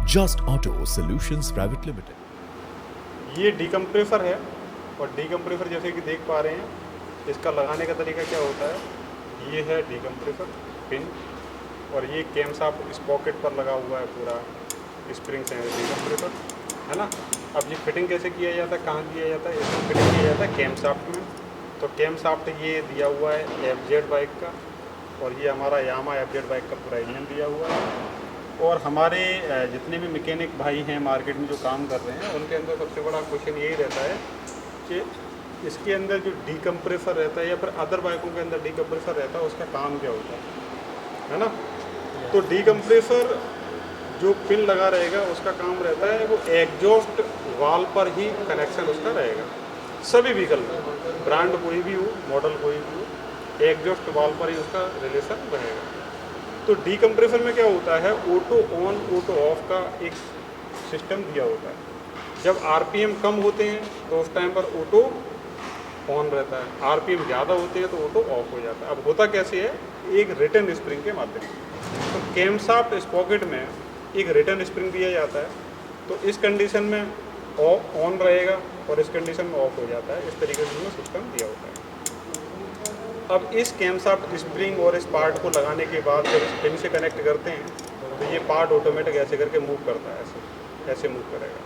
Just Auto Solutions Private Limited. ये डीकम्प्रेसर है और डीकम्प्रेसर जैसे कि देख पा रहे हैं इसका लगाने का तरीका क्या होता है। ये है डीकम्प्रेसर पिन और ये कैम शाफ्ट इस पॉकेट पर लगा हुआ है पूरा स्प्रिंग से डीकम्प्रेसर है ना। अब ये फिटिंग कैसे किया जाता है, कहाँ किया जाता है, इसमें फिटिंग किया जाता है कैम शाफ्ट में। तो कैम शाफ्ट ये दिया हुआ है FZ बाइक का और ये हमारा यामा FZ बाइक का पूरा इंजन दिया हुआ है। और हमारे जितने भी मैकेनिक भाई हैं मार्केट में जो काम कर रहे हैं उनके अंदर सबसे बड़ा क्वेश्चन यही रहता है कि इसके अंदर जो डीकम्प्रेसर रहता है या फिर अदर बाइकों के अंदर डीकम्प्रेसर रहता है उसका काम क्या होता है ना। तो डीकम्प्रेसर जो पिन लगा रहेगा उसका काम रहता है वो एग्जॉस्ट वाल पर ही कनेक्शन उसका रहेगा। सभी व्हीकल में ब्रांड कोई भी हो, मॉडल कोई भी हो, एग्जॉस्ट वाल पर ही उसका रिलेशन रहेगा। तो डीकम्प्रेसर में क्या होता है, ऑटो ऑन ऑटो ऑफ का एक सिस्टम दिया होता है। जब RPM कम होते हैं तो उस टाइम पर ऑटो ऑन रहता है, RPM ज़्यादा होते हैं तो ऑटो ऑफ हो जाता है। अब होता कैसे है, एक रिटर्न स्प्रिंग के माध्यम से। तो कैम शाफ्ट इस पॉकेट में एक रिटर्न स्प्रिंग दिया जाता है तो इस कंडीशन में ऑन रहेगा और इस कंडीशन में ऑफ हो जाता है। इस तरीके से सिस्टम दिया होता है। अब इस कैम शाफ्ट स्प्रिंग और इस पार्ट को लगाने के बाद जब इस पिन से कनेक्ट करते हैं तो ये पार्ट ऑटोमेटिक ऐसे करके मूव करता है, ऐसे मूव करेगा।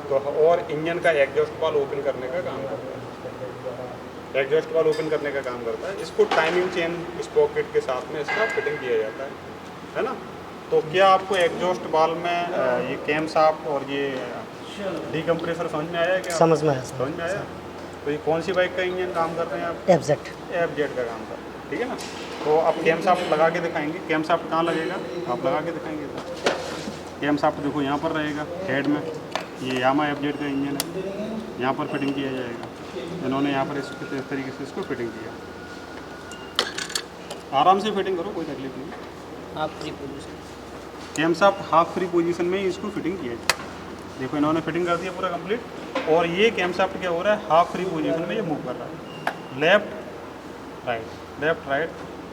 तो और इंजन का एग्जॉस्ट वाल्व ओपन करने का काम करता है, एग्जॉस्ट वाल्व ओपन करने का काम करता है। इसको टाइमिंग चेन इस पॉकेट के साथ में इसका फिटिंग किया जाता है ना। तो क्या आपको एग्जॉस्ट वाल्व में ये कैम शाफ्ट और ये डीकम्प्रेसर समझ में आया क्या? समझ में आया। समझ में आया। तो ये कौन सी बाइक का इंजन काम कर रहे हैं आप? FZ का काम कर रहे हैं, ठीक है ना। तो आप कैम शाफ्ट लगा के दिखाएंगे। कैम शाफ्ट कहाँ लगेगा आप लगा के दिखाएंगे। तो कैम शाफ्ट देखो यहाँ पर रहेगा हेड में। ये यामा FZ का इंजन है, यहाँ पर फिटिंग किया जाएगा। इन्होंने यहाँ पर इस तरीके से इसको फिटिंग किया। आराम से फिटिंग करो, कोई तकलीफ नहीं। Half free position, cam shaft half free position में ही इसको फिटिंग किया जाए। देखो इन्होंने फिटिंग कर दिया पूरा कंप्लीट। और ये कैम शाफ्ट क्या हो रहा है, हाफ फ्री पोजीशन में ये मूव कर रहा है, लेफ्ट राइट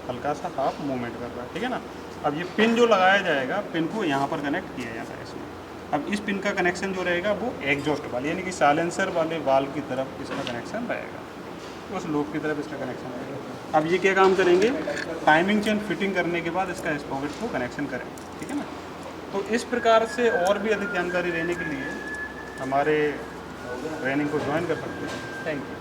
हल्का सा हाफ मूवमेंट कर रहा है, ठीक है ना। अब ये पिन जो लगाया जाएगा, पिन को यहाँ पर कनेक्ट किया जाता है इसमें। अब इस पिन का कनेक्शन जो रहेगा वो एग्जॉस्ट वाले यानी कि साइलेंसर वाले वाल की तरफ इसका कनेक्शन रहेगा, उस लूप की तरफ इसका कनेक्शन रहेगा। अब ये क्या काम करेंगे, टाइमिंग चेन फिटिंग करने के बाद इसका स्पॉकेट को कनेक्शन करेंगे, ठीक है ना। तो इस प्रकार से और भी अधिक जानकारी लेने के लिए हमारे ट्रेनिंग को ज्वाइन कर सकते हैं। Thank you.